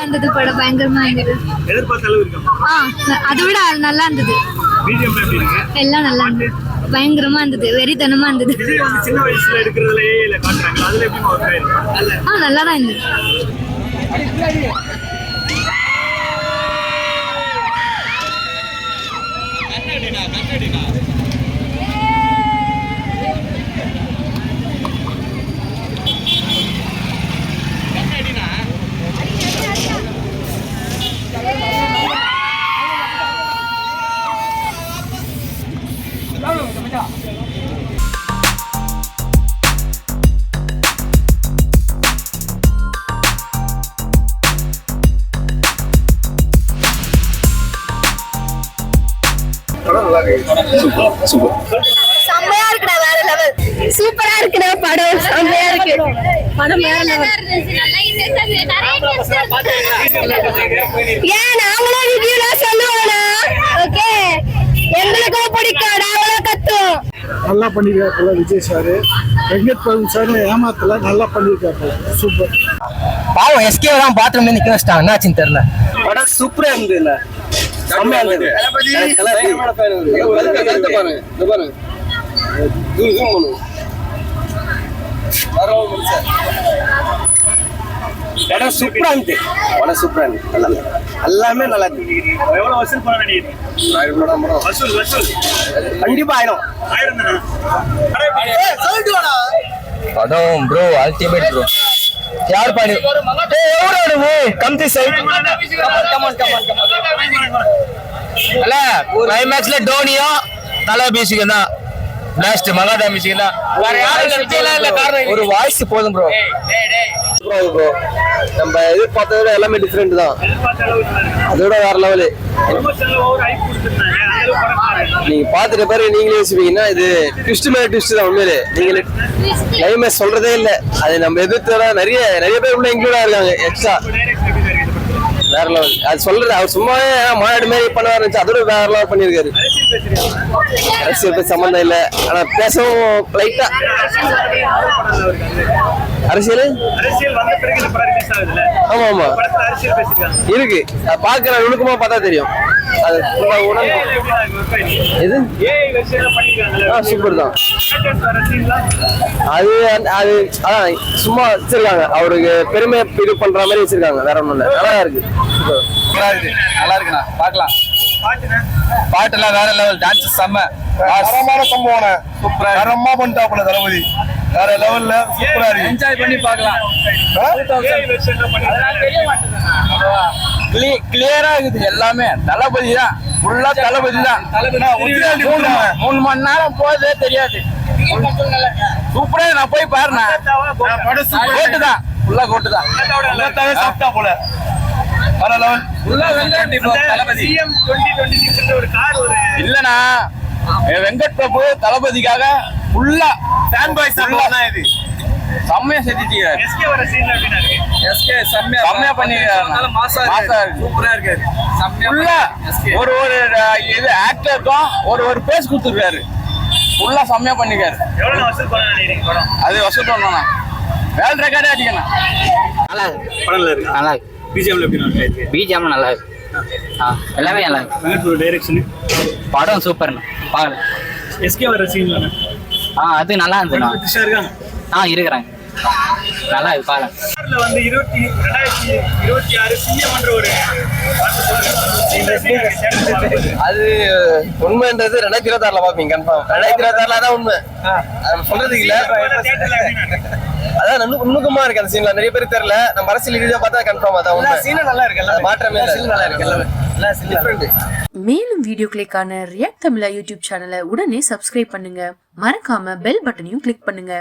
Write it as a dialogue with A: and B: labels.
A: இருந்தது படம் பயங்கரமா இருந்தது.
B: எதிர்பார்த்த அளவு இருக்கா?
A: அதை விட நல்லா இருந்தது.
B: பிஜிஎம் எப்படி இருக்கு?
A: எல்லாம் நல்லா இருந்தது, பயங்கரமா இருந்தது, வெறித்தனமா இருந்தது.
B: சின்ன வயசுல எடுக்கிறதுல காட்டுறாங்க, அதுல எப்படி
A: நல்லா தான் இருந்தது.
C: செம்மையா இருக்குடா, வேற லெவல். சூப்பரா இருக்குடா படம், செம்மையா இருக்கு படம், வேற லெவல். ஏன் நாங்களே ரிவ்யூல சொல்லுவோம்னா ஓகே, எங்களுக்கும் பிடிக்கும், நாங்களும் கத்துவோம்.
D: நல்லா பண்ணிருக்காரு விஜய் சார். வெங்கட் பிரபு சார் ஏமாத்தல, நல்லா பண்ணிருக்காரு, சூப்பர்.
E: பாவம் எஸ்கே தான் பாத்ரூம்ல நிக்க வச்சிட்டாங்க, என்னாச்சுன்னு தெரியல.
F: படம் சூப்பரா இருந்ததுல, செம்மையா இருந்தது. படம் சூப்பரா இருந்துச்சு, படம் சூப்பரா இருந்துச்சு, எல்லாமே நல்லா இருக்கு.
B: எவ்வளவு வசூல் பண்ண நினைக்கிறீங்க?
F: கண்டிப்பா ஆயிடும்.
E: படம் ப்ரோ அல்டிமேட் ப்ரோ. யார் பாடு கம்தி சைடு அல்ல கிளைமேக்ஸ்ல டோனியும் தலை மியூசிக் தான், லாஸ்ட் மகாதா மியூசிக் தான், வேற யாரும் இல்ல. காரணம் ஒரு வாய்ஸ் போதும் ப்ரோ.
F: ப்ரோ நம்ம எதிர்பார்த்ததோட எல்லாமே டிஃபரெண்ட் தான், அதோட வேற லெவலு. நீங்க பாத்துட்ட பிறகு நீங்களே யோசிப்பீங்கன்னா இது ட்விஸ்ட் மேல ட்விஸ்ட் தான். உண்மையிலே நீங்களே கிளைமேக்ஸ் சொல்றதே இல்லை, அது நம்ம எதிர்த்து நிறைய பேர் உள்ள இன்க்ளூடா இருக்காங்க எக்ஸ்ட்ரா, வேற லெவல். அது சொல்றது அவர் சும்மாவே மாநாடு மாதிரி பண்ண இருந்துச்சு, அதோட வேற லெவல் பண்ணிருக்காரு. அரசியல் சம்பந்தம் இல்லை, ஆனா பேசவும் லைட்டா அரசியல் ஆமா ஆமா இருக்கு, பாக்குற நுணுக்கமா பார்த்தா தெரியும். அது எது சூப்பர் தான். அது அது அதான் சும்மா வச்சிருக்காங்க, அவருக்கு பெருமை இது பண்ற மாதிரி வச்சிருக்காங்க, வேற ஒண்ணும் இல்லை. நல்லா இருக்கு,
E: நல்லா இருக்குண்ணா, பாக்கலாம். பாட்டுலாம் வேற லெவல், டான்ஸ் செம்ம
D: தரமான சம்பவம், சூப்பரா தரமா பண்ணிட்டாப்புல தளபதி, வேற லெவல்ல சூப்பரா இருக்கு.
E: என்ஜாய் பண்ணி பார்க்கலாம். கிளியரா இருக்குது எல்லாமே, தளபதி தான், ஃபுல்லா தளபதி தான். 3 மணி நேரம் போதே தெரியாது, சூப்பரா. நான் போய் பாருண்ணா, கோட்டு தான், ஃபுல்லா கோட்டு தான்,
D: சாப்பிட்டா போல வேற லெவல்.
E: இல்லண்ணா வெங்கட் பிரபு தளபதிக்காக ஃபுல்லா ஃபேன் பாய் தான் இது, செம்மையா செஞ்சுட்டீங்க. எஸ்கே செம்மையா பண்ணிருக்காரு, மாசா இருக்கு, சூப்பரா இருக்கு. ஃபுல்லா ஒரு இது ஆக்டருக்கும் ஒரு பேஸ் கொடுத்துருக்காரு, ஃபுல்லா செம்மையா பண்ணிருக்காரு. அது வசூல் பண்ணா வேல் ரெக்கார்டே அடிக்கணும்.
B: நல்லா இருக்கு.
G: பிஜிஎம் நல்லா இருக்கு, எல்லாமே நல்லா இருக்கு.
B: டைரக்ஷன்
G: படம் சூப்பர் பாக்கல.
B: எஸ்கே வர சீன்ல
G: அது நல்லா இருந்துண்ணா.
B: இருக்காங்க
G: இருக்கிறாங்க, நல்லா இருக்கு பாருங்க.
B: வந்து 2026 சிஎம் என்ற ஒரு
F: அது உண்மைன்றது 2026 பாப்பீங்க கன்ஃபார்ம். 2026 தான் உண்மை, சொல்றதுக்கு இல்ல. அதான் நுணுக்கமா இருக்கு அந்த சீன்ல, நிறைய பேருக்கு தெரியல. நம்ம அரசியல் ரீதியா பார்த்தா கன்ஃபார்ம் அதான் உண்மை. சீன் நல்லா இருக்கு, மாற்றமே இல்ல, சீன் நல்லா இருக்கு, எல்லாமே.
H: மேலும் வீடியோக்களுக்கான ரியாக்ட் தமிழா யூடியூப் சேனலை உடனே சப்ஸ்கிரைப் பண்ணுங்க, மறக்காம பெல் பட்டனையும் கிளிக் பண்ணுங்க.